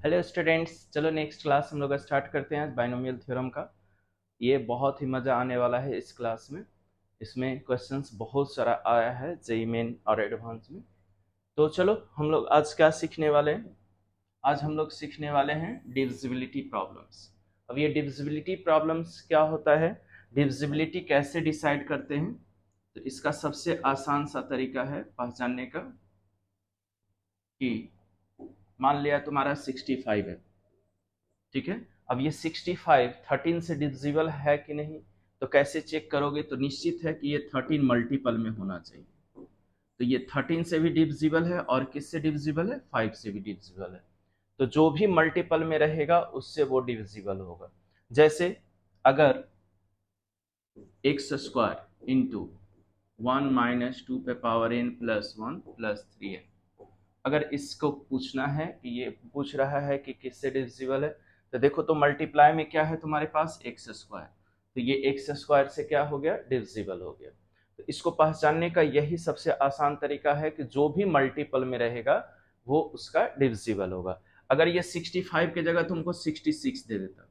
Hello students, चलो next class हम लोग स्टार्ट करते हैं आज बाइनोमियल थ्योरम का। ये बहुत ही मज़ा आने वाला है इस क्लास में। इसमें क्वेश्चंस बहुत सारा आया है जेई मेन और एडवांस में। तो चलो हम लोग आज क्या सीखने वाले हैं। आज हम लोग सीखने वाले हैं डिविजिबिलिटी प्रॉब्लम्स। अब ये डिविजिबिलिटी प्रॉब्लम्स क्या होता है, डिविजिबिलिटी कैसे डिसाइड करते हैं। तो इसका सबसे आसान सा तरीका है पहचानने का कि मान लिया तुम्हारा 65 है, ठीक है। अब ये 65 13 से डिविजिबल है कि नहीं, तो कैसे चेक करोगे। तो निश्चित है कि ये 13 मल्टीपल में होना चाहिए। तो ये 13 से भी डिविजिबल है और किससे डिविजिबल है, 5 से भी डिविजिबल है। तो जो भी मल्टीपल में रहेगा उससे वो डिविजिबल होगा। जैसे अगर एक्स स्क्वायर इंटू 1 माइनस 2 पे power n plus 1 plus 3n, अगर इसको पूछना है कि ये पूछ रहा है कि किससे डिविजिबल है, तो देखो तो मल्टीप्लाई में क्या है तुम्हारे पास एक्स स्क्वायर, तो ये एक्स स्क्वायर से क्या हो गया, डिविजिबल हो गया। तो इसको पहचानने का यही सबसे आसान तरीका है कि जो भी मल्टीपल में रहेगा वो उसका डिविजिबल होगा। अगर ये 65 की जगह तुमको 66 दे देता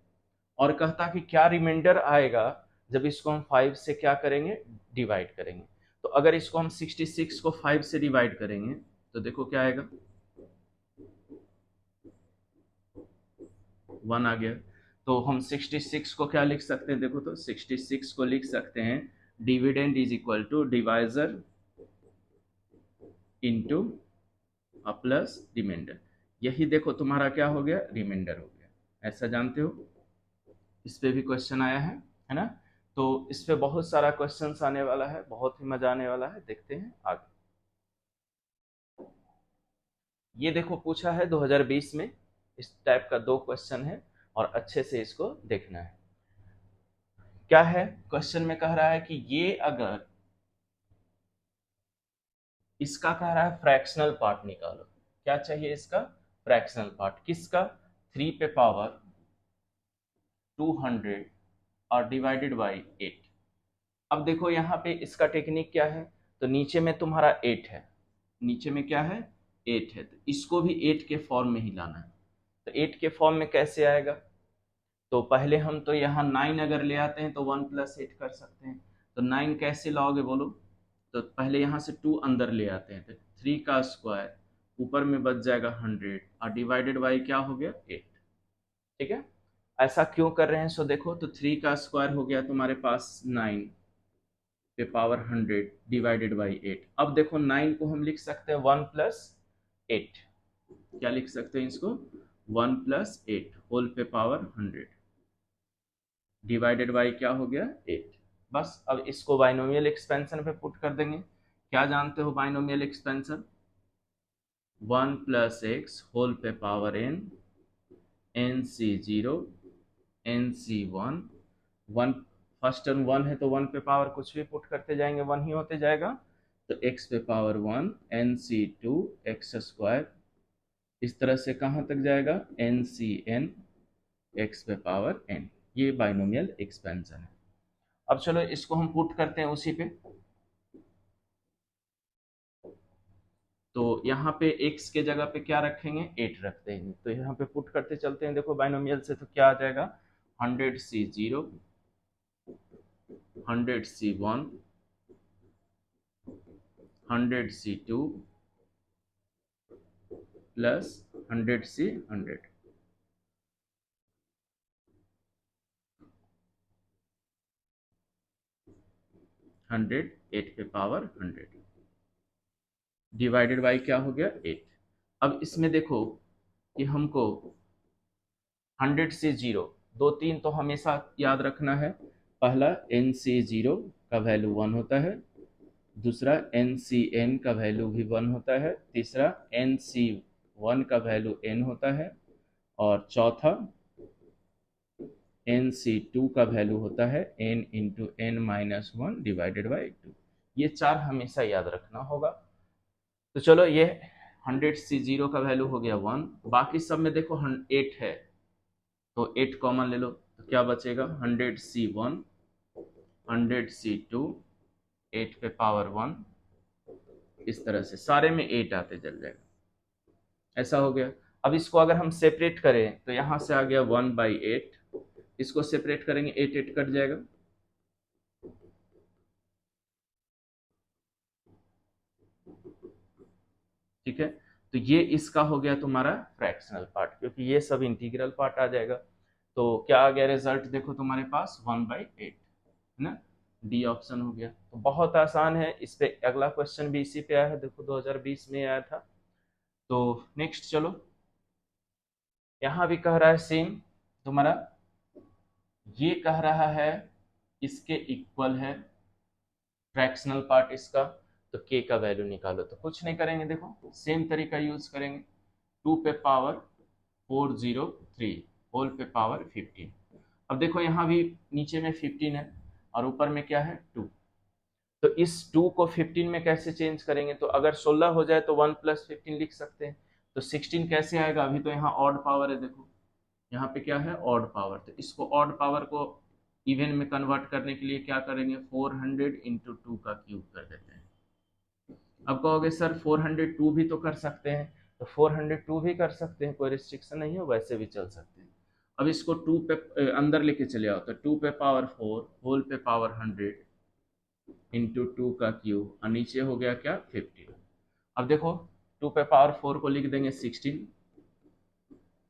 और कहता कि क्या रिमाइंडर आएगा जब इसको हम 5 से क्या करेंगे, डिवाइड करेंगे। तो अगर इसको हम 66 को 5 से डिवाइड करेंगे तो देखो क्या आएगा, 1 आ गया। तो हम 66 को क्या लिख सकते हैं, देखो तो 66 को लिख सकते हैं dividend is equal to divisor into plus remainder. यही देखो तुम्हारा क्या हो गया, रिमाइंडर हो गया। ऐसा जानते हो, इस पे भी क्वेश्चन आया है ना। तो इस पे बहुत सारा क्वेश्चन आने वाला है, बहुत ही मजा आने वाला है। देखते हैं आगे। ये देखो पूछा है 2020 में, इस टाइप का 2 क्वेश्चन है और अच्छे से इसको देखना है। क्या है क्वेश्चन में, कह रहा है कि ये अगर इसका कह रहा है फ्रैक्शनल पार्ट निकालो। क्या चाहिए इसका, फ्रैक्शनल पार्ट किसका, 3 पे पावर 200 और डिवाइडेड बाई 8। अब देखो यहाँ पे इसका टेक्निक क्या है, तो नीचे में तुम्हारा 8 है, नीचे में क्या है 8 है, तो इसको भी 8 के फॉर्म में ही लाना है। तो 8 के फॉर्म में कैसे आएगा, तो पहले हम तो यहाँ 9 अगर ले आते हैं तो 1 प्लस 8 कर सकते हैं। तो 9 कैसे लाओगे बोलो, तो पहले यहाँ से 2 अंदर ले आते हैं, तो 3 का स्क्वायर ऊपर में बच जाएगा 100 और डिवाइडेड बाई क्या हो गया 8, ठीक है। ऐसा क्यों कर रहे हैं, सो देखो तो 3 का स्क्वायर हो गया तुम्हारे पास 9 पे पावर 100 डिवाइडेड बाई 8। अब देखो 9 को हम लिख सकते हैं 1 प्लस 8, क्या लिख सकते हैं इसको, 1 प्लस 8 होल पे पावर 100 डिवाइडेड बाई क्या हो गया 8। बस अब इसको बाइनोमियल एक्सपेंशन पे पुट कर देंगे। क्या जानते हो binomial expansion, 1 plus x whole पे power n, n C zero, n C one, one first term 1 है तो 1 पे पावर कुछ भी पुट करते जाएंगे 1 ही होते जाएगा। तो x पे power 1 n C two x square, इस तरह से कहाँ तक जाएगा, n C n x power power n। ये बाइनोमियल एक्सपेंशन है। अब चलो इसको हम पुट करते हैं उसी पे। तो यहाँ पे x के जगह पे क्या रखेंगे, 8 रख देंगे। तो यहाँ पे पुट करते चलते हैं, देखो बाइनोमियल से तो क्या आ जाएगा, 100C0, 100C1, 100C2 plus 100C100। 100 8 पे पावर 100 डिवाइडेड बाई क्या हो गया 8। अब इसमें देखो कि हमको 100 से 0, 2 3 तो हमेशा याद रखना है। पहला n से 0 का वैल्यू 1 होता है, दूसरा एन सी एन का वैल्यू भी 1 होता है, तीसरा एन सी 1 का वैल्यू n होता है, और चौथा एन सी 2 का वैल्यू होता है n into n minus 1 divided by 2। ये 4 हमेशा याद रखना होगा। तो चलो ये 100C0 का वैल्यू हो गया 1, बाकी सब में देखो 8 है तो 8 कॉमन ले लो, तो क्या बचेगा 100C1, 100C2, 8 पे पावर 1, इस तरह से सारे में 8 आते चल जाएगा। ऐसा हो गया। अब इसको अगर हम सेपरेट करें तो यहाँ से आ गया 1/8, इसको सेपरेट करेंगे 8 8 कट जाएगा, ठीक है। तो ये इसका हो गया तुम्हारा फ्रैक्शनल पार्ट, क्योंकि ये सब इंटीग्रल पार्ट आ जाएगा। तो क्या आ गया रिजल्ट, देखो तुम्हारे पास 1/8 है ना, डी ऑप्शन हो गया। तो बहुत आसान है, इस पे अगला क्वेश्चन भी इसी पे आया है, देखो 2020 में आया था। तो नेक्स्ट चलो, यहाँ भी कह रहा है सेम तुम्हारा, ये कह रहा है इसके इक्वल है फ्रैक्शनल पार्ट इसका, तो k का वैल्यू निकालो। तो कुछ नहीं करेंगे, देखो सेम तरीका यूज करेंगे, 2 पे पावर 403 होल पे पावर 15। अब देखो यहाँ भी नीचे में 15 है और ऊपर में क्या है 2, तो इस 2 को 15 में कैसे चेंज करेंगे, तो अगर 16 हो जाए तो 1 + 15 लिख सकते हैं। तो 16 कैसे आएगा, अभी तो यहाँ ऑड पावर है, देखो यहाँ पे क्या है ऑड पावर, तो इसको ऑड पावर को इवन में कन्वर्ट करने के लिए क्या करेंगे, 400 × 2 का क्यूब कर देते हैं। अब कहोगे सर 402 भी तो कर सकते हैं, तो 402 भी कर सकते हैं, कोई रिस्ट्रिक्शन नहीं है, वैसे भी चल सकते हैं। अब इसको 2 पे अंदर लेके चले आओ, तो 2 पे पावर 4 होल पे पावर 100 × 2 का क्यूब, और नीचे हो गया क्या 15। अब देखो 2 पे पावर 4 को लिख देंगे 16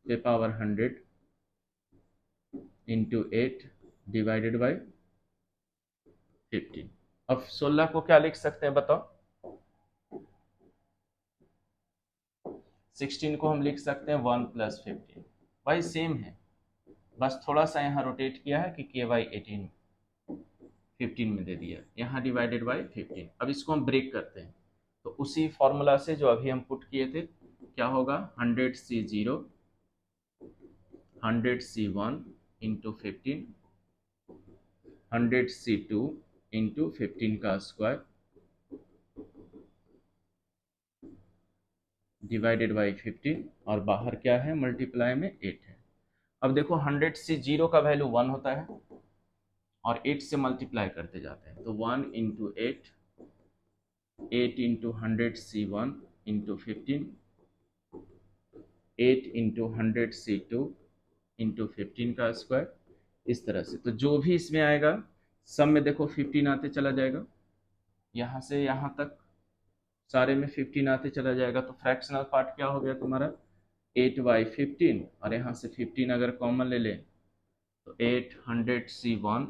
पे पावर 100 × 8 डिवाइडेड बाय 15। अब 16 को क्या लिख सकते हैं बताओ, 16 को हम लिख सकते हैं 1 + 15, भाई सेम है, बस थोड़ा सा यहाँ रोटेट किया है कि k/18 15 में दे दिया, यहाँ डिवाइडेड बाय 15। अब इसको हम ब्रेक करते हैं, तो उसी फॉर्मूला से जो अभी हम पुट किए थे, क्या होगा 100C0 100C1 × 15 100C2 × 15 का स्क्वायर डिवाइडेड बाई 15, और बाहर क्या है मल्टीप्लाई में 8 है। अब देखो 100C0 का वैल्यू 1 होता है और 8 से मल्टीप्लाई करते जाते हैं, तो 1 × 8 8 × 100C1 × 15 8 × 100C2 × 15 का स्क्वायर, इस तरह से। तो जो भी इसमें आएगा सब में देखो 15 आते चला जाएगा, यहाँ से यहाँ तक सारे में 15 आते चला जाएगा। तो फ्रैक्शनल पार्ट क्या हो गया तुम्हारा 8/15, और यहाँ से 15 अगर कॉमन ले लें तो 800C1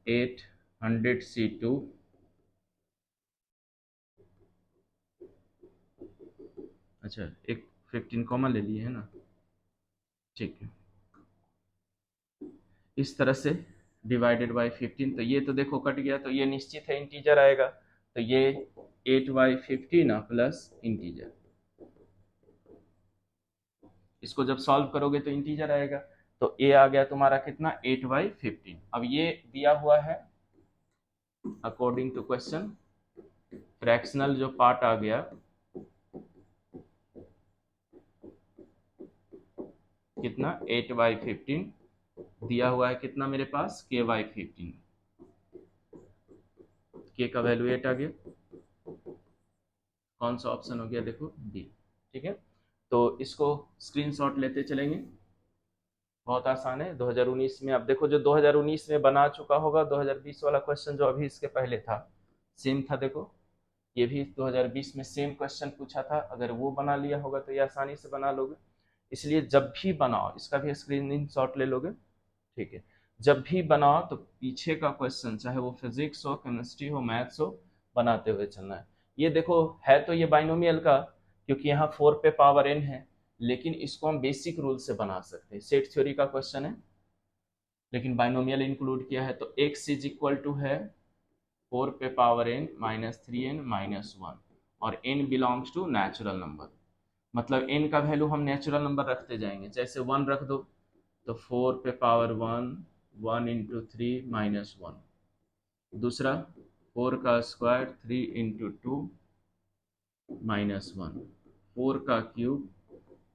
800C2 अच्छा एक 15 कॉमन ले लिए है ना, ठीक है, इस तरह से डिवाइडेड बाय 15। तो ये तो देखो कट गया, तो ये निश्चित है इंटीजर आएगा, तो ये 8/15 प्लस इंटीजर, इसको जब सॉल्व करोगे तो इंटीजर आएगा। तो ए आ गया तुम्हारा कितना 8/15। अब ये दिया हुआ है अकॉर्डिंग टू क्वेश्चन, फ्रैक्शनल जो पार्ट आ गया कितना 8/15, दिया हुआ है कितना मेरे पास k/15, k का वैल्यू 8 आ गया, कौन सा ऑप्शन हो गया देखो डी, ठीक है। तो इसको स्क्रीनशॉट लेते चलेंगे, बहुत आसान है 2019 में। अब देखो जो 2019 में बना चुका होगा, 2020 वाला क्वेश्चन जो अभी इसके पहले था सेम था, देखो ये भी 2020 में सेम क्वेश्चन पूछा था, अगर वो बना लिया होगा तो ये आसानी से बना लोगे। इसलिए जब भी बनाओ इसका भी स्क्रीनशॉट ले लोगे, ठीक है। जब भी बनाओ तो पीछे का क्वेश्चन चाहे वो फिजिक्स हो, केमिस्ट्री हो, मैथ्स हो, बनाते हुए चलना है। ये देखो है तो ये बाइनोमियल का, क्योंकि यहाँ 4 पे पावर n है, लेकिन इसको हम बेसिक रूल से बना सकते हैं, सेट थ्योरी का क्वेश्चन है लेकिन बाइनोमियल इंक्लूड किया है। तो x = है 4 पे पावर n - 3n - 1, और n belongs to natural number, मतलब n का वैल्यू हम नेचुरल नंबर रखते जाएंगे, जैसे 1 रख दो तो 4 पे पावर 1 1 × 3 - 1, दूसरा 4 का स्क्वायर 3 × 2 - 1, 4 का क्यूब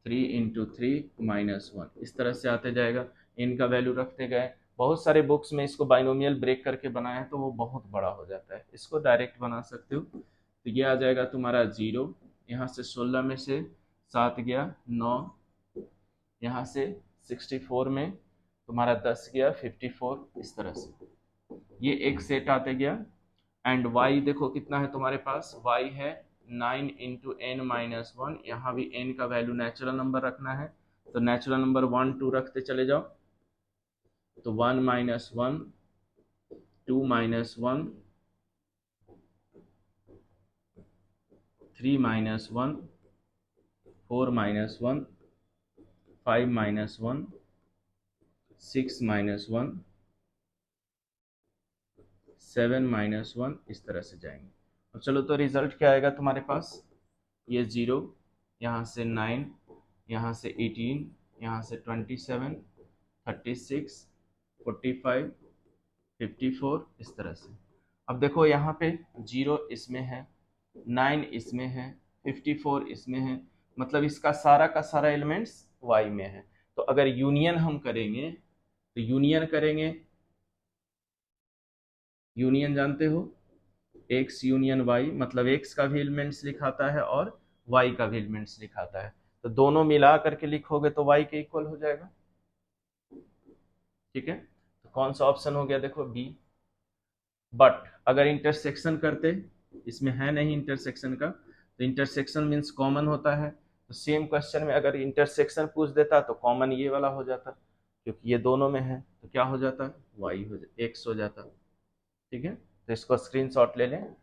3 × 3 - 1, इस तरह से आते जाएगा, इनका वैल्यू रखते गए। बहुत सारे बुक्स में इसको बाइनोमियल ब्रेक करके बनाया है तो वो बहुत बड़ा हो जाता है, इसको डायरेक्ट बना सकते हो। तो ये आ जाएगा तुम्हारा 0, यहाँ से 16 में से 7 गया 9, यहाँ से 64 में तुम्हारा 10 गया 54, इस तरह से ये एक सेट आते गया। एंड y देखो कितना है तुम्हारे पास, y है 9 इंटू n माइनस 1, यहाँ भी n का वैल्यू नेचुरल नंबर रखना है, तो नेचुरल नंबर 1 2 रखते चले जाओ, तो 1 minus 1, 2 minus 1, 3 minus 1, 4 minus 1, 5 minus 1, 6 minus 1, 7 minus 1, इस तरह से जाएंगे। अब चलो तो रिजल्ट क्या आएगा तुम्हारे पास, ये 0, यहाँ से 9, यहाँ से 18, यहाँ से 27, 36, 45, 54, इस तरह से। अब देखो यहाँ पे 0 इसमें है, 9 इसमें है, 54 इसमें है, मतलब इसका सारा का सारा एलिमेंट्स y में है। तो अगर यूनियन हम करेंगे तो यूनियन करेंगे, यूनियन जानते हो x यूनियन y, मतलब x का भी एलिमेंट्स लिखाता है और y का भी एलिमेंट्स लिखाता है, तो दोनों मिला करके लिखोगे तो y के इक्वल हो जाएगा। ठीक है, तो कौन सा ऑप्शन हो गया, देखो बी। बट अगर इंटरसेक्शन करते, इसमें है नहीं इंटरसेक्शन का, तो इंटरसेक्शन मीन्स कॉमन होता है, तो सेम क्वेश्चन में अगर इंटरसेक्शन पूछ देता तो कॉमन ये वाला हो जाता, क्योंकि ये दोनों में है, तो क्या हो जाता, y हो x हो जाता। ठीक है, तो इसको स्क्रीनशॉट ले लें।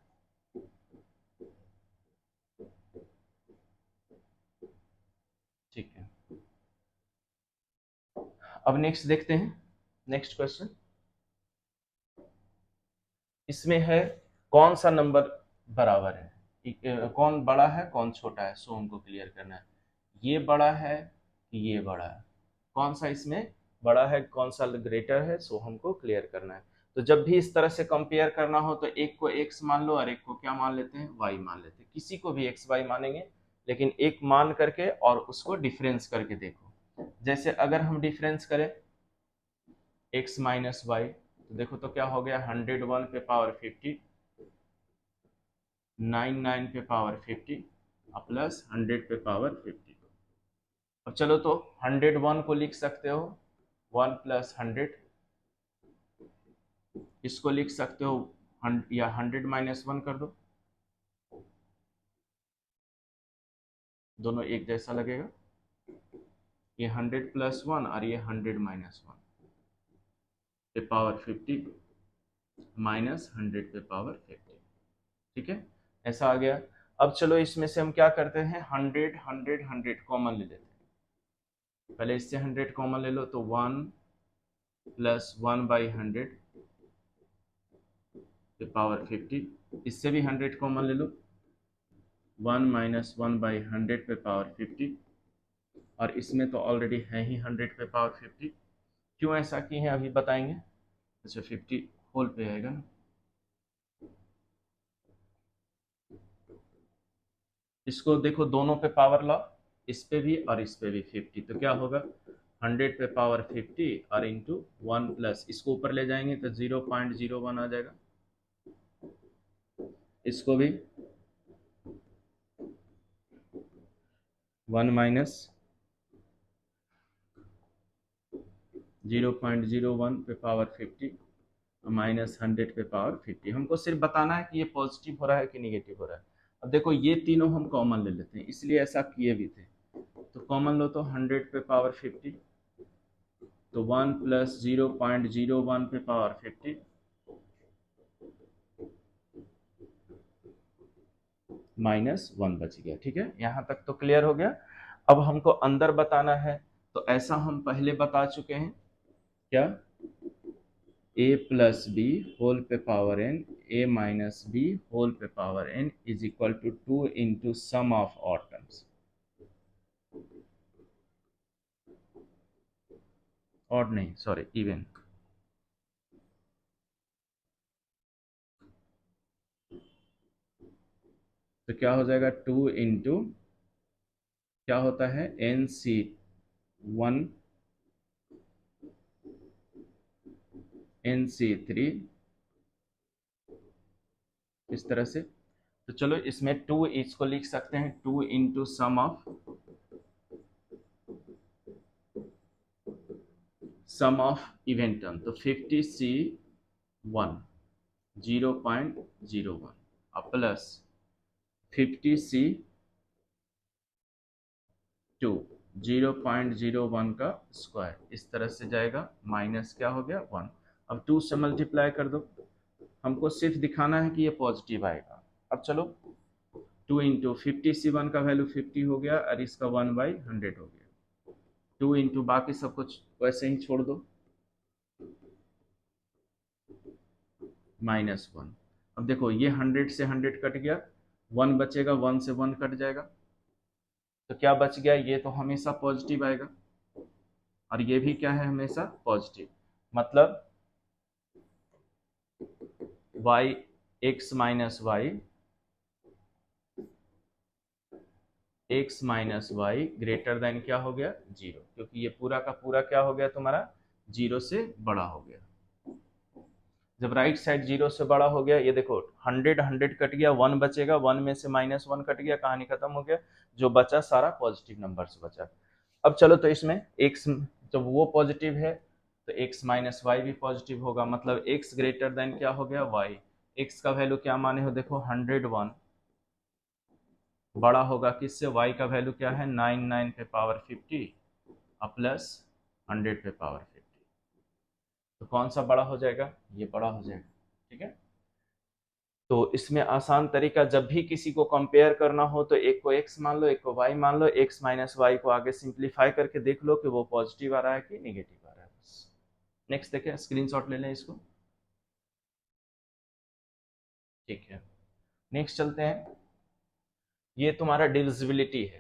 ठीक है, अब नेक्स्ट देखते हैं, नेक्स्ट क्वेश्चन। इसमें है कौन सा नंबर बराबर है, कौन बड़ा है कौन छोटा है, सो हमको क्लियर करना है। ये बड़ा है कि ये बड़ा है, कौन सा इसमें बड़ा है कौन सा ग्रेटर है, सो हमको क्लियर करना है। तो जब भी इस तरह से कंपेयर करना हो तो एक को x मान लो और एक को क्या मान लेते हैं, y मान लेते हैं। किसी को भी x y मानेंगे, लेकिन एक मान करके और उसको डिफरेंस करके देखो। जैसे अगर हम डिफरेंस करें x माइनस वाई, तो देखो तो क्या हो गया, 101 पे पावर 50, 99 पे पावर 50 प्लस 100 पे पावर 50। अब चलो तो 101 को लिख सकते हो 1 प्लस 100, इसको लिख सकते हो या 100 माइनस 1 कर दो, दोनों एक जैसा लगेगा। ये 100 प्लस 1 और ये 100 माइनस 1 पे पावर 50 माइनस 100 पे पावर 50। ठीक है, ऐसा आ गया। अब चलो इसमें से हम क्या करते हैं, 100 100 100 कॉमन ले लेते हैं। पहले इससे 100 कॉमन ले लो, तो 1 प्लस 1 बाई 100 पे पावर 50, इससे भी 100 कॉमन ले लो, 1 माइनस 1 बाई 100 पे पावर 50, और इसमें तो ऑलरेडी है ही 100 पे पावर 50। क्यों ऐसा किए हैं अभी बताएंगे। अच्छा 50 होल पे आएगा ना, इसको देखो दोनों पे पावर लो, इस पे भी और इस पे भी 50, तो क्या होगा 100 पे पावर 50 और इंटू 1 प्लस, इसको ऊपर ले जाएंगे तो 0.01 आ जाएगा, इसको भी 1 माइनस 0.01 पे पावर 50 माइनस 100 पे पावर 50। हमको सिर्फ बताना है कि ये पॉजिटिव हो रहा है कि निगेटिव हो रहा है। अब देखो ये तीनों हम कॉमन ले लेते हैं, इसलिए ऐसा किए भी थे, तो कॉमन लो तो 100 पे पावर 50, तो 1 प्लस 0.01 पे पावर 50 माइनस 1 बच गया। ठीक है, यहाँ तक तो क्लियर हो गया। अब हमको अंदर बताना है, तो ऐसा हम पहले बता चुके हैं, क्या a प्लस बी होल पे power n, a minus B whole पे power n is equal to 2 into sum of odd terms, odd नहीं सॉरी इवन। तो क्या हो जाएगा 2 इंटू क्या होता है NC1 NC3, इस तरह से। तो चलो इसमें 2 इसको लिख सकते हैं 2 into sum of sum of event term, तो 50C1 0.01 और प्लस 50C2 0.01 का स्क्वायर, इस तरह से जाएगा, माइनस क्या हो गया 1। अब 2 से मल्टीप्लाई कर दो, हमको सिर्फ दिखाना है कि ये पॉजिटिव आएगा। अब चलो 2 इंटू 50C1 का वैल्यू 50 हो गया और इसका 1/100 हो गया, 2 इंटू बाकी सब कुछ वैसे ही छोड़ दो, -1। अब देखो ये 100 से 100 कट गया, 1 बचेगा, 1 से 1 कट जाएगा, तो क्या बच गया, ये तो हमेशा पॉजिटिव आएगा और ये भी क्या है, हमेशा पॉजिटिव। मतलब y x minus y greater than क्या हो गया 0, क्योंकि ये पूरा का पूरा क्या हो गया तुम्हारा 0 से बड़ा हो गया। जब राइट साइड 0 से बड़ा हो गया, ये देखो 100 कट गया, 1 बचेगा, 1 में से -1 कट गया, कहानी खत्म हो गया, जो बचा सारा पॉजिटिव नंबर से बचा। अब चलो तो इसमें x जब वो पॉजिटिव है तो x माइनस वाई भी पॉजिटिव होगा, मतलब x ग्रेटर देन क्या हो गया y। x का वैल्यू क्या माने हो, देखो 101 बड़ा होगा किससे, y का वैल्यू क्या है 99 पे पावर 50 और प्लस 100 पे पावर 50, तो कौन सा बड़ा हो जाएगा, ये बड़ा हो जाएगा। ठीक है, तो इसमें आसान तरीका, जब भी किसी को कंपेयर करना हो तो एक को x मान लो, एक को y मान लो, x माइनस वाई को आगे सिंप्लीफाई करके देख लो कि वो पॉजिटिव आ रहा है कि निगेटिव आ रहा है, बस। नेक्स्ट देखें, स्क्रीनशॉट ले लें इसको। ठीक है, नेक्स्ट चलते हैं। ये तुम्हारा डिविजिबिलिटी है,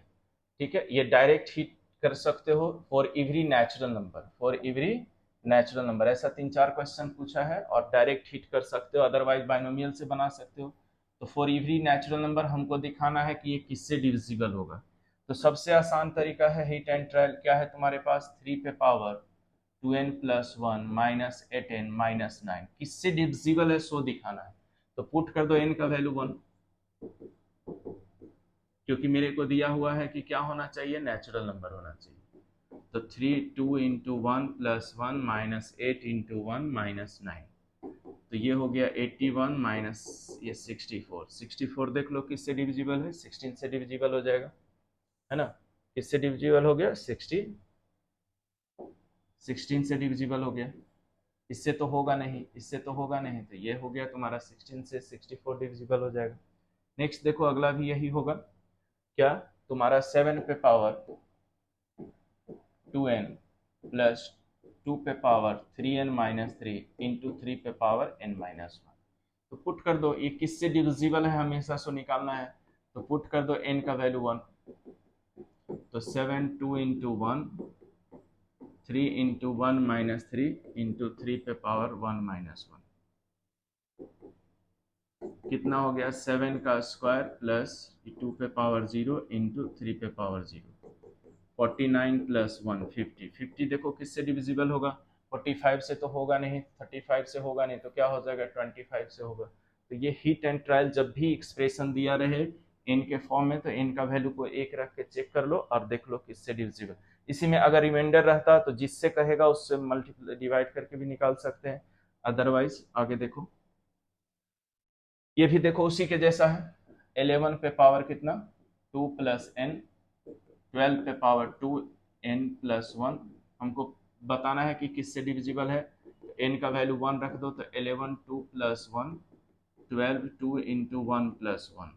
ठीक है, ये डायरेक्ट हिट कर सकते हो for every natural number, for every natural number, ऐसा 3-4 क्वेश्चन पूछा है और डायरेक्ट हिट कर सकते हो, अदरवाइज बाइनोमियल से बना सकते हो। तो फॉर एवरी नेचुरल नंबर हमको दिखाना है कि ये किससे डिविजिबल होगा। तो सबसे आसान तरीका है हिट एंड ट्रायल, क्या है तुम्हारे पास 3 पे power 2n plus 1 minus 8n minus 9, किससे डिविजिबल है सो दिखाना है। तो पुट कर दो n का वैल्यू 1, क्योंकि मेरे को दिया हुआ है कि क्या होना चाहिए, नेचुरल नंबर होना चाहिए। तो 2 into 1 plus 1 minus 8 into 1 minus 9, तो ये हो गया 81 माइनस ये 64 देख लो किससे डिविजिबल है, 16 से डिविजिबल हो जाएगा, है ना। किससे डिविजिबल हो गया, 16 से डिविजिबल हो गया, इससे तो होगा नहीं, इससे तो होगा नहीं, तो ये हो गया तुम्हारा 16 से 64 डिविजिबल हो जाएगा। नेक्स्ट देखो, अगला भी यही होगा, क्या तुम्हारा 7 पे पावर 2n प्लस 2 पे पावर 3n माइनस 3 इंटू 3 पे पावर n माइनस 1, तो पुट कर दो, ये किससे डिविजिबल है हमेशा सो निकालना है, तो पुट कर दो n का वैल्यू 1, तो 7 2 इंटू 1 3 इंटू 1 माइनस 3 इंटू 3 पे पावर 1 माइनस 1, कितना हो गया 7 का स्क्वायर प्लस 2 पे पावर 0 इंटू 3 पे पावर 0, 49 प्लस 1 50, 50 देखो किससे डिविजिबल होगा, 45 से तो होगा नहीं, 35 से होगा नहीं, तो क्या हो जाएगा 25 से होगा। तो ये हिट एंड ट्रायल, जब भी एक्सप्रेशन दिया रहे इन के फॉर्म में, तो इनका वैल्यू को 1 रख के चेक कर लो और देख लो किससे डिविजिबल। इसी में अगर रिमाइंडर रहता तो जिससे कहेगा उससे मल्टीप्लाई डिवाइड करके भी निकाल सकते हैं, अदरवाइज आगे देखो, ये भी देखो उसी के जैसा है, 11 पे पावर कितना 2 प्लस n, 12 पे पावर 2n प्लस 1, हमको बताना है कि किससे डिविजिबल है, तो n का वैल्यू 1 रख दो, तो 11 2 प्लस 1 12 2 इंटू 1 प्लस 1,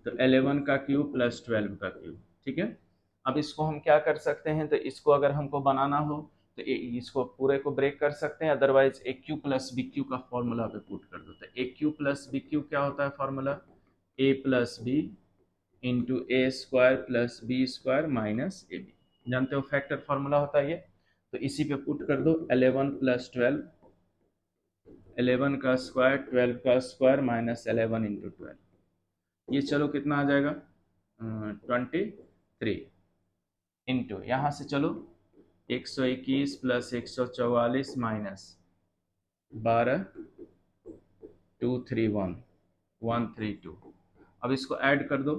तो 11 का क्यूब प्लस 12 का क्यूब। ठीक है, अब इसको हम क्या कर सकते हैं, तो इसको अगर हमको बनाना हो तो इसको पूरे को ब्रेक कर सकते हैं, otherwise a cube plus b cube का फॉर्मूला पे पुट कर दो। तो a cube plus b cube क्या होता है formula, a plus b into a square plus b square minus a b, जानते हो फैक्टर फॉर्मूला होता है ये। तो इसी पे पुट कर दो 11 प्लस 12, 11 का स्क्वायर 12 का स्क्वायर माइनस 11 इंटू 12, ये चलो कितना आ जाएगा 23 इंटू यहाँ से चलो 121 प्लस 144 माइनस 12 231 132, अब इसको ऐड कर दो,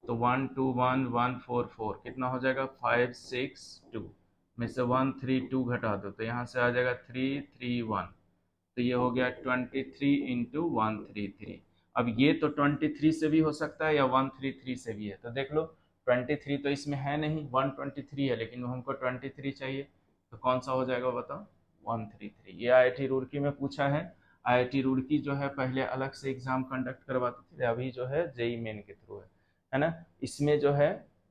तो 1 2 1 1 4 4 कितना हो जाएगा 5 6 2 में से 1 3 2 घटा दो तो यहाँ से आ जाएगा 3 3 1 तो ये हो गया 23 इंटू 133। अब ये तो 23 से भी हो सकता है या 133 से भी है, तो देख लो 23 तो इसमें है नहीं, 123 है लेकिन हमको 23 चाहिए, तो कौन सा हो जाएगा बताओ 133। ये आईआईटी रुड़की में पूछा है। आईआईटी रुड़की जो है पहले अलग से एग्जाम कंडक्ट करवाते थे, अभी जो है जेई मेन के थ्रू है ना। इसमें जो है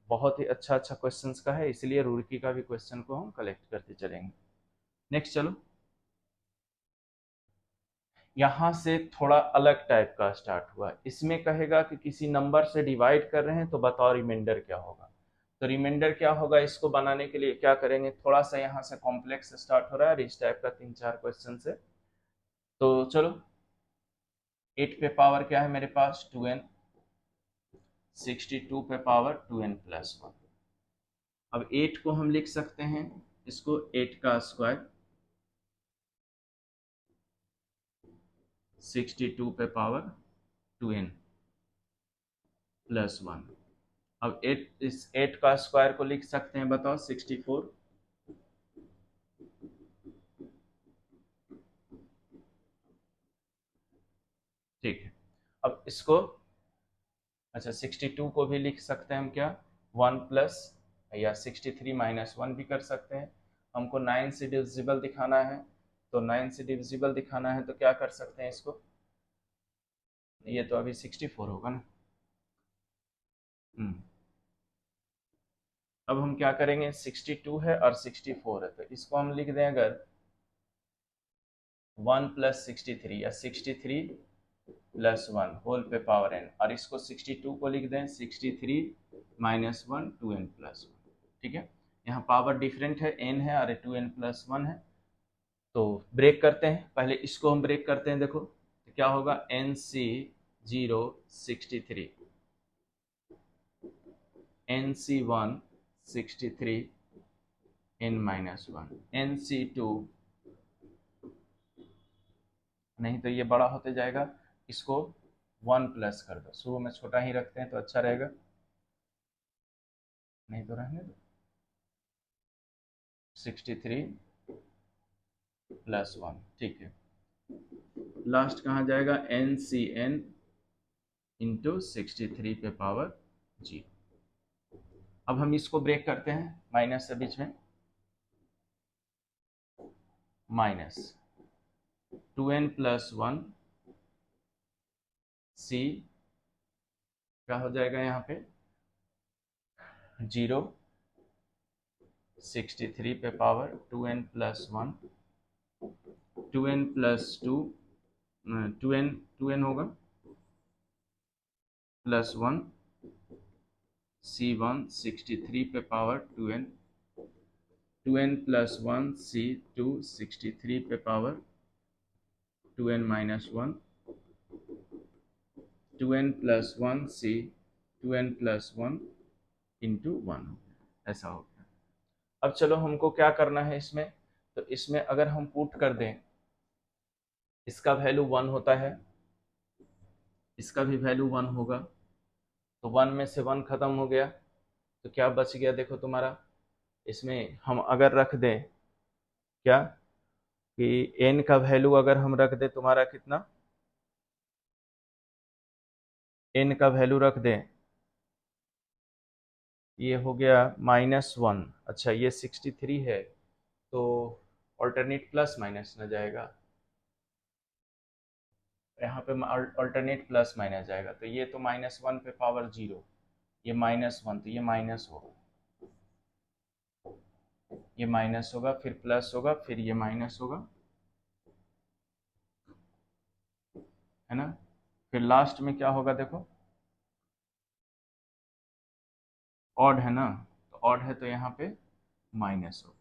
बहुत ही अच्छा अच्छा क्वेश्चंस का है, इसलिए रुड़की का भी क्वेश्चन को हम कलेक्ट करते चलेंगे। नेक्स्ट चलो, यहाँ से थोड़ा अलग टाइप का स्टार्ट हुआ। इसमें कहेगा कि किसी नंबर से डिवाइड कर रहे हैं तो बताओ रिमाइंडर क्या होगा। तो रिमाइंडर क्या होगा, इसको बनाने के लिए क्या करेंगे, थोड़ा सा यहाँ से कॉम्प्लेक्स स्टार्ट हो रहा है, इस टाइप का 3 4 क्वेश्चन है। तो चलो 8 पे पावर क्या है मेरे पास 2n, 62 पे पावर 2n प्लस 1। अब 8 को हम लिख सकते हैं, इसको 8 का स्क्वायर 62 पे पावर 2n प्लस 1। अब 8, इस 8 का स्क्वायर को लिख सकते हैं बताओ 64। ठीक है, अब इसको अच्छा 62 को भी लिख सकते हैं हम क्या 1 प्लस, या 63 माइनस 1 भी कर सकते हैं। हमको 9 से डिविजिबल दिखाना है, तो 9 से डिविजिबल दिखाना है तो क्या कर सकते हैं इसको, ये तो अभी 64 होगा ना। अब हम क्या करेंगे 62 है और 64 है, तो इसको हम लिख दें अगर 1 प्लस 63 या 63 प्लस 1 होल पे पावर n, और इसको 62 को लिख दें 63 माइनस 1 2n प्लस 1। ठीक है, यहाँ पावर डिफरेंट है, n है और 2n प्लस 1 है। तो ब्रेक करते हैं, पहले इसको हम ब्रेक करते हैं, देखो तो क्या होगा NC 0 63, NC 1 63 n minus 1, NC 2 नहीं तो ये बड़ा होते जाएगा, इसको 1 प्लस कर दो, शुरू में छोटा ही रखते हैं तो अच्छा रहेगा, नहीं तो रहने दो 63 प्लस 1। ठीक है, लास्ट कहाँ जाएगा NCn इंटू 63 पे पावर जी। अब हम इसको ब्रेक करते हैं माइनस से बीच में, माइनस 2n प्लस 1 सी क्या हो जाएगा यहाँ पे 0 63 पे power 2n plus 1 2n plus 2 2n होगा प्लस 1 C1 63 पे power 2n 2n plus 1 C2 63 पे power 2n minus 1 2n plus 1 C 2n plus 1 into 1, ऐसा हो गया। अब चलो हमको क्या करना है इसमें, तो इसमें अगर हम पुट कर दें, इसका वैल्यू 1 होता है, इसका भी वैल्यू 1 होगा, तो 1 में से 1 खत्म हो गया, तो क्या बच गया देखो तुम्हारा, इसमें हम अगर रख दें क्या कि n का वैल्यू अगर हम रख दें तुम्हारा कितना, n का वैल्यू रख दें, ये हो गया -1। अच्छा ये 63 है तो ऑल्टरनेट प्लस माइनस न जाएगा, यहाँ पे अल्टरनेट प्लस माइनस जाएगा, तो ये तो -1 पे पावर 0, ये -1 तो ये माइनस होगा, ये माइनस होगा फिर प्लस होगा फिर ये माइनस होगा, है ना। फिर लास्ट में क्या होगा देखो, ऑड है ना, तो ऑड है तो यहाँ पे माइनस होगा।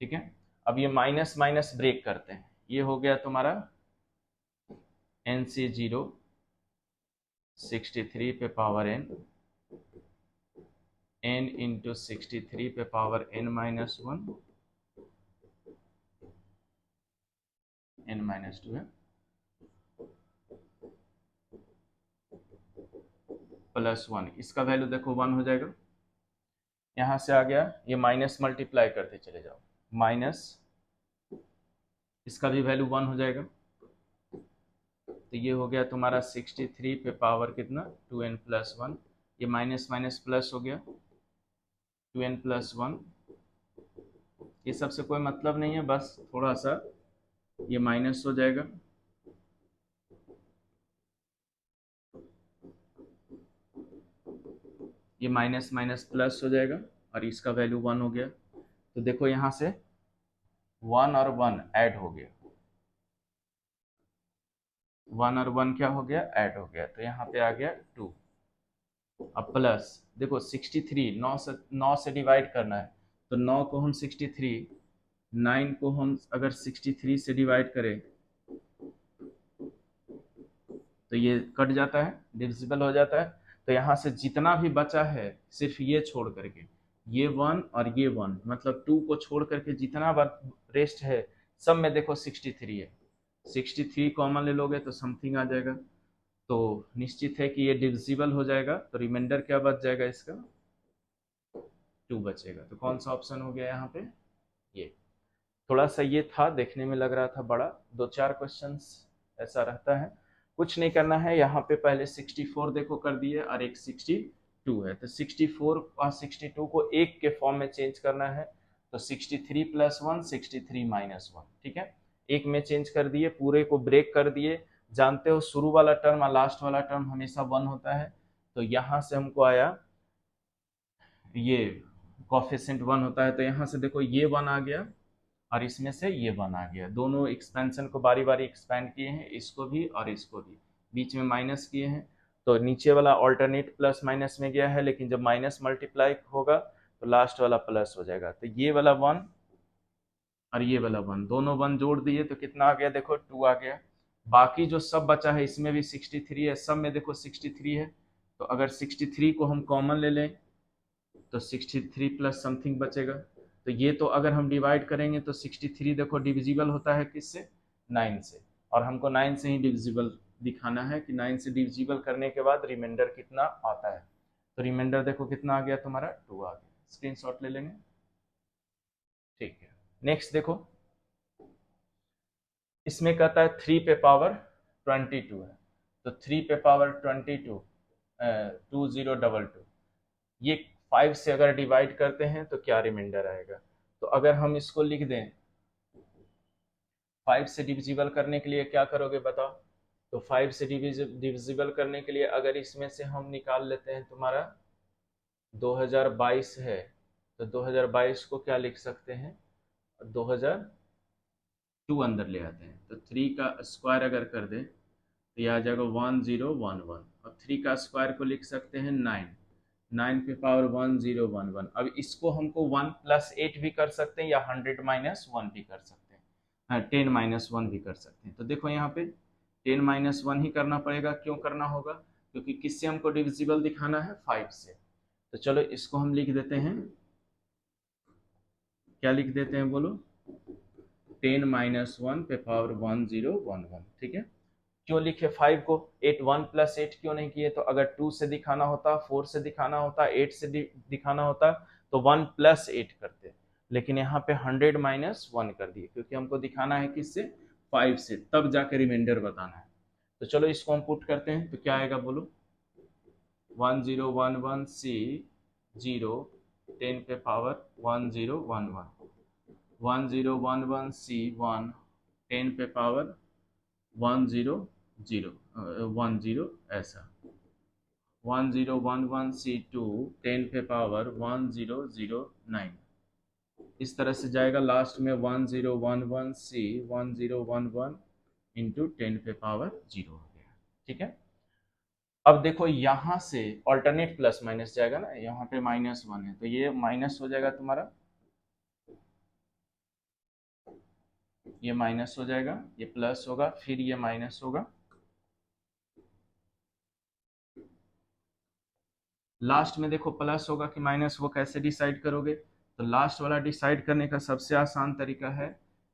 ठीक है, अब ये माइनस माइनस ब्रेक करते हैं, ये हो गया तुम्हारा NC 0 63 पे पावर n n इंटू 63 पे power n minus 1 n minus 2 है, +1, इसका वैल्यू देखो 1 हो जाएगा। यहाँ से आ गया, ये माइनस मल्टीप्लाई करते चले जाओ, माइनस इसका भी वैल्यू 1 हो जाएगा। तो ये हो गया तुम्हारा 63 पे पावर कितना 2n+1, ये माइनस माइनस प्लस हो गया 2n+1। ये सबसे कोई मतलब नहीं है, बस थोड़ा सा ये माइनस हो जाएगा, ये माइनस माइनस प्लस हो जाएगा और इसका वैल्यू 1 हो गया। तो देखो यहाँ से 1 और 1 ऐड हो गया, 1 और 1 क्या हो गया, ऐड हो गया, तो यहाँ पे आ गया 2। अब प्लस देखो 63, 9 से डिवाइड करना है, तो 9 को हम 63, 9 को हम अगर 63 से डिवाइड करें तो ये कट जाता है, डिविजिबल हो जाता है। तो यहाँ से जितना भी बचा है सिर्फ ये छोड़ करके, ये 1 और ये 1, मतलब 2 को छोड़ करके जितना रेस्ट है सब में देखो 63 है, 63 कॉमन ले लोगे तो समथिंग आ जाएगा। तो निश्चित है कि ये डिविजिबल हो जाएगा, तो रिमाइंडर क्या बच जाएगा, इसका 2 बचेगा। तो कौन सा ऑप्शन हो गया यहाँ पे, ये। थोड़ा सा ये था, देखने में लग रहा था बड़ा, 2-4 क्वेश्चंस ऐसा रहता है, कुछ नहीं करना है। यहाँ पे पहले 64 देखो कर दिए और एक 62 है, तो 64 और 62 को एक के फॉर्म में चेंज करना है, तो 63 + 1 63 - 1, ठीक है, एक में चेंज कर दिए, पूरे को ब्रेक कर दिए। जानते हो शुरू वाला टर्म और लास्ट वाला टर्म हमेशा 1 होता है, तो यहाँ से हमको आया ये कोफिशिएंट 1 होता है, तो यहाँ से देखो ये 1 आ गया और इसमें से ये 1 आ गया। दोनों एक्सपेंशन को बारी बारी एक्सपेंड किए हैं, इसको भी और इसको भी, बीच में माइनस किए हैं, तो नीचे वाला ऑल्टरनेट प्लस माइनस में गया है, लेकिन जब माइनस मल्टीप्लाई होगा तो लास्ट वाला प्लस हो जाएगा। तो ये वाला 1 और ये वाला 1, दोनों 1 जोड़ दिए तो कितना आ गया, देखो 2 आ गया। बाकी जो सब बचा है इसमें भी 63 है, सब में देखो 63 है, तो अगर 63 को हम कॉमन ले लें तो 63 प्लस समथिंग बचेगा। तो ये तो अगर हम डिवाइड करेंगे तो 63 देखो डिविजिबल होता है किससे, 9 से, और हमको 9 से ही डिविजिबल दिखाना है कि 9 से डिविजिबल करने के बाद रिमाइंडर कितना आता है। तो रिमाइंडर देखो कितना आ गया तुम्हारा, 2 आ गया। स्क्रीनशॉट ले लेंगे, ठीक है। नेक्स्ट देखो, इसमें कहता है 3 पे पावर 22 है, तो 3 पे पावर 22 2022, ये 5 से अगर डिवाइड करते हैं तो क्या रिमाइंडर आएगा। तो अगर हम इसको लिख दें, 5 से डिविजिबल करने के लिए क्या करोगे बताओ। तो 5 से डिविजिबल करने के लिए अगर इसमें से हम निकाल लेते हैं, तुम्हारा 2022 है, तो 2022 को क्या लिख सकते हैं, 2002 अंदर ले आते हैं, तो 3 का स्क्वायर अगर कर दें तो यह आ जाएगा 1011, और 3 का स्क्वायर को लिख सकते हैं 9, 9 पे पावर 1011। अब इसको हमको 1 + 8 भी कर सकते हैं या 100 - 1 भी कर सकते हैं, हाँ 10 - 1 भी कर सकते हैं। तो देखो यहाँ पे 10 - 1 ही करना पड़ेगा, क्यों करना होगा, क्योंकि किससे हमको डिविजिबल दिखाना है, 5 से। तो चलो इसको हम लिख देते हैं, क्या लिख देते हैं बोलो, 10 - 1 पे पावर 1011, ठीक है। क्यों लिखे 5 को, 8 1 + 8 क्यों नहीं किए, तो अगर 2 से दिखाना होता, 4 से दिखाना होता, 8 से दिखाना होता तो 1 + 8 करते, लेकिन यहाँ पे 100 - 1 कर दिए, क्योंकि हमको दिखाना है किससे, 5 से, तब जाके रिमाइंडर बताना है। तो चलो इसको हम पुट करते हैं, तो क्या आएगा बोलो, 1011 C 0 10 पे पावर 1011, 1011 C 1 10 पे पावर 100 ऐसा, 1011 C 2 10 पे पावर 1009, इस तरह से जाएगा। लास्ट में 1011 C 1011 इंटू 10 पे पावर 0 हो गया, ठीक है। अब देखो यहाँ से ऑल्टरनेट प्लस माइनस जाएगा ना, यहाँ पे -1 है तो ये माइनस हो जाएगा तुम्हारा, ये माइनस हो जाएगा, ये प्लस होगा, फिर ये माइनस होगा, लास्ट में देखो प्लस होगा कि माइनस, वो कैसे डिसाइड करोगे, तो लास्ट वाला डिसाइड करने का सबसे आसान तरीका है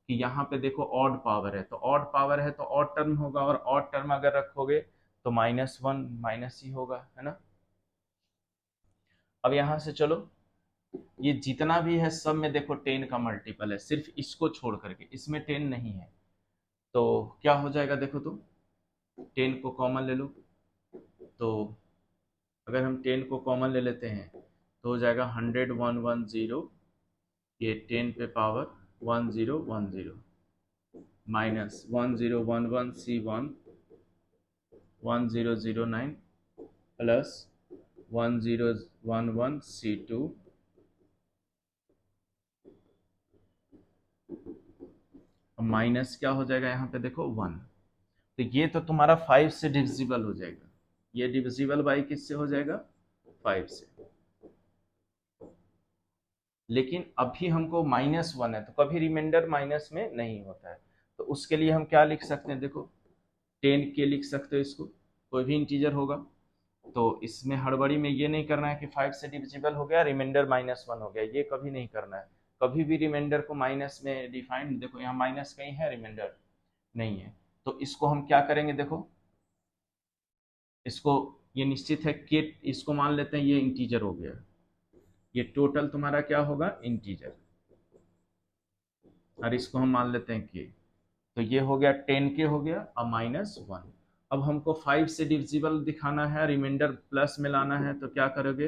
कि यहाँ पे देखो ऑड पावर है, तो ऑड पावर है तो ऑड टर्म होगा, और ऑड टर्म अगर रखोगे तो -1 माइनस ही होगा, है ना। अब यहाँ से चलो, ये जितना भी है सब में देखो 10 का मल्टीपल है, सिर्फ इसको छोड़ करके, इसमें 10 नहीं है। तो क्या हो जाएगा देखो, तो 10 को कॉमन ले लो। तो अगर हम 10 को कॉमन ले लेते हैं तो हो जाएगा 100 110, ये 10 पे power 1010 minus 1011 C1 1009 plus 1011 C2 minus क्या हो जाएगा यहाँ पे देखो 1। तो ये तो तुम्हारा 5 से डिविजिबल हो जाएगा, ये डिविजिबल बाई किससे हो जाएगा, 5 से। लेकिन अभी हमको -1 है, तो कभी रिमाइंडर माइनस में नहीं होता है। तो उसके लिए हम क्या लिख सकते हैं देखो, 10 के लिख सकते हो इसको, कोई भी इंटीजर होगा। तो इसमें हड़बड़ी में ये नहीं करना है कि 5 से डिविजिबल हो गया रिमाइंडर -1 हो गया, ये कभी नहीं करना है। कभी भी रिमाइंडर को माइनस में डिफाइंड, देखो यहाँ माइनस कहीं है, रिमाइंडर नहीं है। तो इसको हम क्या करेंगे देखो, इसको ये निश्चित है कि इसको मान लेते हैं ये इंटीजर हो गया, ये टोटल तुम्हारा क्या होगा, इंटीजर, और इसको हम मान लेते हैं के। तो ये हो गया 10 के हो गया और -1। अब हमको 5 से डिविजिबल दिखाना है, रिमाइंडर प्लस में लाना है, तो क्या करोगे,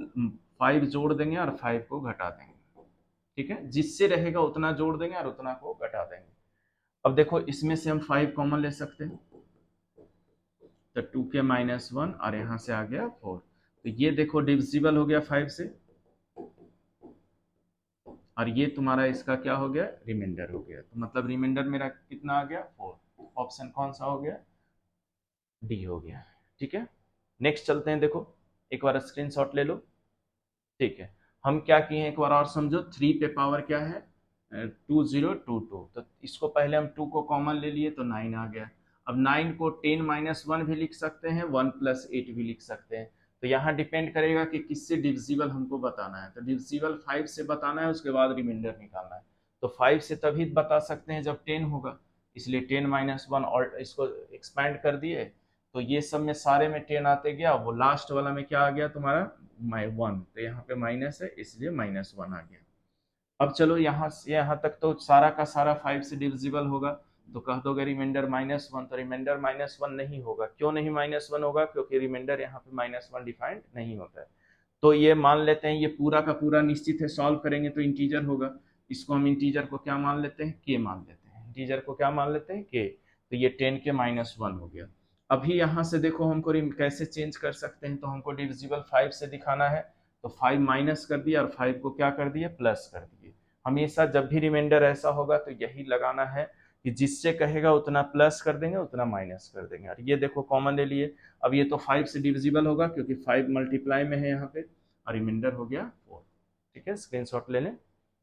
5 जोड़ देंगे और 5 को घटा देंगे। ठीक है, जिससे रहेगा उतना जोड़ देंगे और उतना को घटा देंगे। अब देखो इसमें से हम 5 कॉमन ले सकते हैं, तो 2 के -1 और यहाँ से आ गया 4। तो ये देखो डिविजिबल हो गया 5 से, और ये तुम्हारा इसका क्या हो गया, रिमाइंडर हो गया। तो मतलब रिमाइंडर मेरा कितना आ गया, 4। ऑप्शन कौन सा हो गया, डी हो गया। ठीक है, नेक्स्ट चलते हैं। देखो एक बार स्क्रीनशॉट ले लो। ठीक है, हम क्या किए हैं एक बार और समझो। 3 पे पावर क्या है, 2022। तो इसको पहले हम 2 को कॉमन ले लिए तो 9 आ गया। अब 9 को 10 -1 भी लिख सकते हैं, 1 + 8 भी लिख सकते हैं। तो यहाँ डिपेंड करेगा कि किससे डिविजिबल हमको बताना है। तो डिविजिबल 5 से बताना है, उसके बाद रिमाइंडर निकालना है। तो 5 से तभी बता सकते हैं जब 10 होगा, इसलिए 10 -1 और इसको एक्सपैंड कर दिए। तो ये सब में सारे में 10 आते गया, वो लास्ट वाला में क्या आ गया तुम्हारा, 1। तो यहाँ पे माइनस है इसलिए -1 आ गया। अब चलो यहाँ से यहाँ तक तो सारा का सारा 5 से डिविजिबल होगा, तो कह दोगे रिमाइंडर -1। तो रिमाइंडर -1 नहीं होगा। क्यों नहीं -1 होगा, क्योंकि रिमाइंडर यहाँ पे -1 डिफाइंड नहीं होता है। तो ये मान लेते हैं ये पूरा का पूरा निश्चित है, सॉल्व करेंगे तो इंटीजर होगा। इसको हम इंटीजर को क्या मान लेते हैं, के मान लेते हैं। इंटीजर को क्या मान लेते हैं, के। तो ये 10 के -1 हो गया। अभी यहाँ से देखो हमको कैसे चेंज कर सकते हैं। तो हमको डिविजिबल 5 से दिखाना है, तो 5 माइनस कर दिया और 5 को क्या कर दिए, प्लस कर दिए। हमेशा जब भी रिमाइंडर ऐसा होगा तो यही लगाना है कि जिससे कहेगा उतना प्लस कर देंगे, उतना माइनस कर देंगे। और ये देखो कॉमन ले लिए। अब ये तो 5 से डिविजिबल होगा क्योंकि 5 मल्टीप्लाई में है यहाँ पे, और रिमाइंडर हो गया 4। ठीक है, स्क्रीनशॉट ले लें।